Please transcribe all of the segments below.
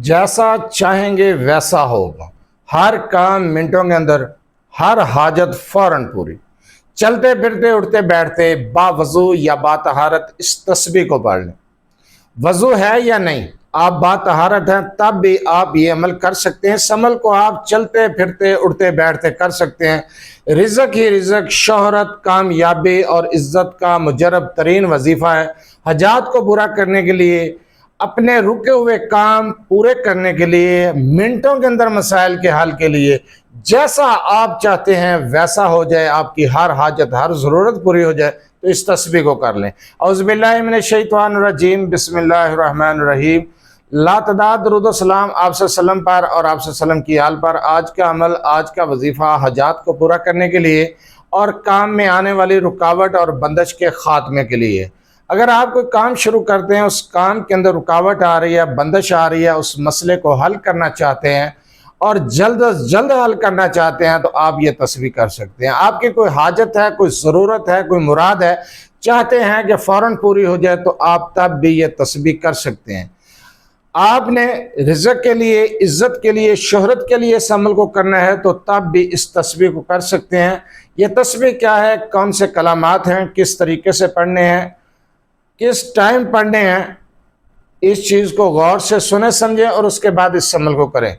جیسا چاہیں گے ویسا ہوگا، ہر کام منٹوں کے اندر، ہر حاجت فوراً پوری۔ چلتے پھرتے اٹھتے بیٹھتے با وضو یا با طہارت اس تسبیح کو پڑھ لیں۔ وضو ہے یا نہیں، آپ با طہارت ہیں تب بھی آپ یہ عمل کر سکتے ہیں۔ اس عمل کو آپ چلتے پھرتے اٹھتے بیٹھتے کر سکتے ہیں۔ رزق ہی رزق، شہرت، کامیابی اور عزت کا مجرب ترین وظیفہ ہے۔ حاجات کو پورا کرنے کے لیے، اپنے رکے ہوئے کام پورے کرنے کے لیے، منٹوں کے اندر مسائل کے حل کے لیے، جیسا آپ چاہتے ہیں ویسا ہو جائے، آپ کی ہر حاجت ہر ضرورت پوری ہو جائے، تو اس تسبیح کو کر لیں۔ اعوذ باللہ من الشیطان الرجیم، بسم اللہ الرحمن الرحیم۔ لا تعداد درود و سلام آپ صلی اللہ علیہ وسلم پر اور آپ صلی اللہ علیہ وسلم کی آل پر۔ آج کا عمل، آج کا وظیفہ حاجات کو پورا کرنے کے لیے اور کام میں آنے والی رکاوٹ اور بندش کے خاتمے کے لیے۔ اگر آپ کوئی کام شروع کرتے ہیں، اس کام کے اندر رکاوٹ آ رہی ہے، بندش آ رہی ہے، اس مسئلے کو حل کرنا چاہتے ہیں اور جلد از جلد حل کرنا چاہتے ہیں، تو آپ یہ تسبیح کر سکتے ہیں۔ آپ کی کوئی حاجت ہے، کوئی ضرورت ہے، کوئی مراد ہے، چاہتے ہیں کہ فوراً پوری ہو جائے، تو آپ تب بھی یہ تسبیح کر سکتے ہیں۔ آپ نے رزق کے لیے، عزت کے لیے، شہرت کے لیے اس عمل کو کرنا ہے، تو تب بھی اس تسبیح کو کر سکتے ہیں۔ یہ تسبیح کیا ہے، کون سے کلمات ہیں، کس طریقے سے پڑھنے ہیں، کس ٹائم پڑھنے ہیں، اس چیز کو غور سے سنیں سمجھیں اور اس کے بعد اس عمل کو کریں۔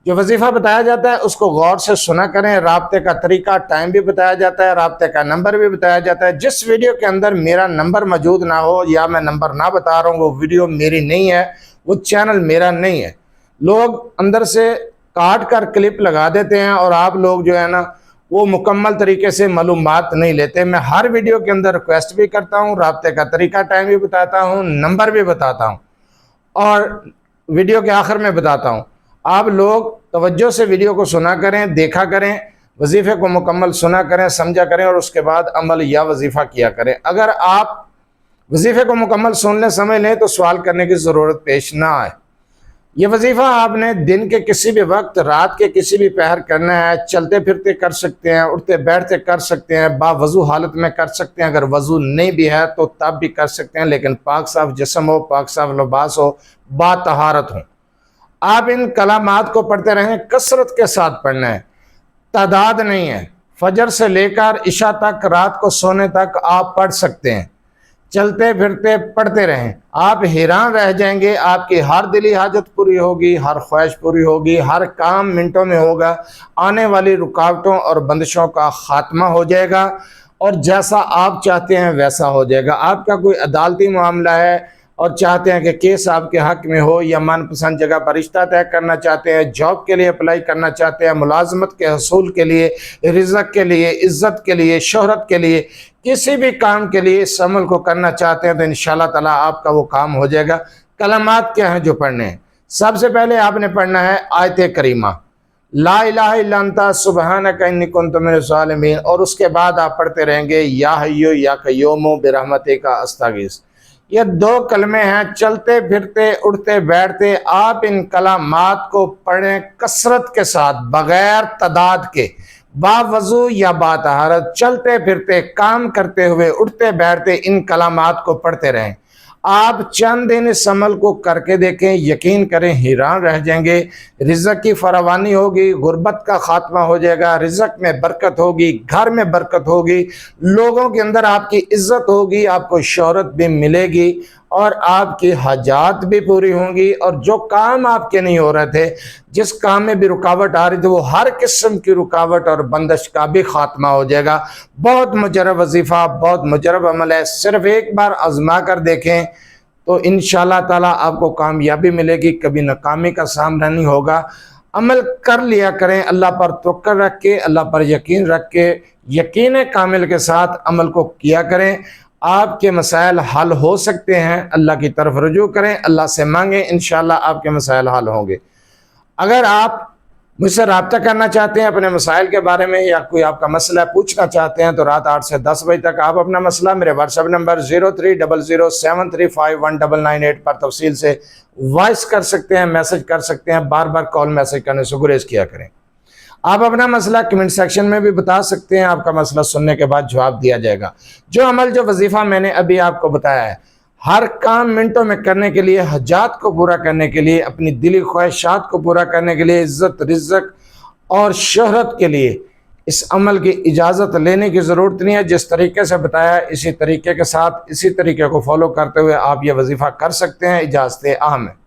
جو وظیفہ بتایا جاتا ہے اس کو غور سے سنا کریں۔ رابطے کا طریقہ، ٹائم بھی بتایا جاتا ہے، رابطے کا نمبر بھی بتایا جاتا ہے۔ جس ویڈیو کے اندر میرا نمبر موجود نہ ہو یا میں نمبر نہ بتا رہا ہوں، وہ ویڈیو میری نہیں ہے، وہ چینل میرا نہیں ہے۔ لوگ اندر سے کاٹ کر کلپ لگا دیتے ہیں اور آپ لوگ جو ہے نا وہ مکمل طریقے سے معلومات نہیں لیتے۔ میں ہر ویڈیو کے اندر ریکویسٹ بھی کرتا ہوں، رابطے کا طریقہ، ٹائم بھی بتاتا ہوں، نمبر بھی بتاتا ہوں اور ویڈیو کے آخر میں بتاتا ہوں۔ آپ لوگ توجہ سے ویڈیو کو سنا کریں، دیکھا کریں، وظیفے کو مکمل سنا کریں، سمجھا کریں اور اس کے بعد عمل یا وظیفہ کیا کریں۔ اگر آپ وظیفے کو مکمل سن لیں، سمجھ لیں، تو سوال کرنے کی ضرورت پیش نہ آئے۔ یہ وظیفہ آپ نے دن کے کسی بھی وقت، رات کے کسی بھی پہر کرنا ہے۔ چلتے پھرتے کر سکتے ہیں، اٹھتے بیٹھتے کر سکتے ہیں، با وضو حالت میں کر سکتے ہیں۔ اگر وضو نہیں بھی ہے تو تب بھی کر سکتے ہیں، لیکن پاک صاف جسم ہو، پاک صاف لباس ہو، با طہارت ہو۔ آپ ان کلمات کو پڑھتے رہیں، کثرت کے ساتھ پڑھنا ہے، تعداد نہیں ہے۔ فجر سے لے کر عشاء تک، رات کو سونے تک آپ پڑھ سکتے ہیں۔ چلتے پھرتے پڑھتے رہیں، آپ حیران رہ جائیں گے۔ آپ کی ہر دلی حاجت پوری ہوگی، ہر خواہش پوری ہوگی، ہر کام منٹوں میں ہوگا، آنے والی رکاوٹوں اور بندشوں کا خاتمہ ہو جائے گا اور جیسا آپ چاہتے ہیں ویسا ہو جائے گا۔ آپ کا کوئی عدالتی معاملہ ہے اور چاہتے ہیں کہ کیس آپ کے حق میں ہو، یا من پسند جگہ پر رشتہ طے کرنا چاہتے ہیں، جاب کے لیے اپلائی کرنا چاہتے ہیں، ملازمت کے حصول کے لیے، رزق کے لیے، عزت کے لیے، شہرت کے لیے، کسی بھی کام کے لیے اس عمل کو کرنا چاہتے ہیں، تو انشاءاللہ تعالیٰ آپ کا وہ کام ہو جائے گا۔ کلمات کیا ہیں جو پڑھنے ہیں؟ سب سے پہلے آپ نے پڑھنا ہے آیت کریمہ، لا الہ الا انت سبحانک انی کنت من الظالمین، اور اس کے بعد آپ پڑھتے رہیں گے یا حیو یا قیوم برحمتک استغیث۔ یہ دو کلمے ہیں، چلتے پھرتے اٹھتے بیٹھتے آپ ان کلمات کو پڑھیں کثرت کے ساتھ، بغیر تعداد کے، با وضو یا با طہارت، چلتے پھرتے، کام کرتے ہوئے، اٹھتے بیٹھتے ان کلمات کو پڑھتے رہیں۔ آپ چند دن اس عمل کو کر کے دیکھیں، یقین کریں حیران رہ جائیں گے۔ رزق کی فراوانی ہوگی، غربت کا خاتمہ ہو جائے گا، رزق میں برکت ہوگی، گھر میں برکت ہوگی، لوگوں کے اندر آپ کی عزت ہوگی، آپ کو شہرت بھی ملے گی اور آپ کی حاجات بھی پوری ہوں گی، اور جو کام آپ کے نہیں ہو رہے تھے، جس کام میں بھی رکاوٹ آ رہی تھی، وہ ہر قسم کی رکاوٹ اور بندش کا بھی خاتمہ ہو جائے گا۔ بہت مجرب وظیفہ، بہت مجرب عمل ہے، صرف ایک بار آزما کر دیکھیں تو انشاءاللہ تعالیٰ آپ کو کامیابی ملے گی، کبھی ناکامی کا سامنا نہیں ہوگا۔ عمل کر لیا کریں، اللہ پر توکل رکھ کے، اللہ پر یقین رکھ کے، یقین کامل کے ساتھ عمل کو کیا کریں۔ آپ کے مسائل حل ہو سکتے ہیں، اللہ کی طرف رجوع کریں، اللہ سے مانگیں، انشاءاللہ آپ کے مسائل حل ہوں گے۔ اگر آپ مجھ سے رابطہ کرنا چاہتے ہیں اپنے مسائل کے بارے میں، یا کوئی آپ کا مسئلہ پوچھنا چاہتے ہیں، تو رات 8 سے 10 بجے تک آپ اپنا مسئلہ میرے واٹس ایپ نمبر 030073519998 پر تفصیل سے وائس کر سکتے ہیں، میسج کر سکتے ہیں۔ بار بار کال میسج کرنے سے گریز کیا کریں۔ آپ اپنا مسئلہ کمنٹ سیکشن میں بھی بتا سکتے ہیں، آپ کا مسئلہ سننے کے بعد جواب دیا جائے گا۔ جو عمل، جو وظیفہ میں نے ابھی آپ کو بتایا ہے، ہر کام منٹوں میں کرنے کے لیے، حاجات کو پورا کرنے کے لیے، اپنی دلی خواہشات کو پورا کرنے کے لیے، عزت، رزق اور شہرت کے لیے اس عمل کی اجازت لینے کی ضرورت نہیں ہے۔ جس طریقے سے بتایا اسی طریقے کے ساتھ، اسی طریقے کو فالو کرتے ہوئے آپ یہ وظیفہ کر سکتے ہیں، اجازت عام ہے۔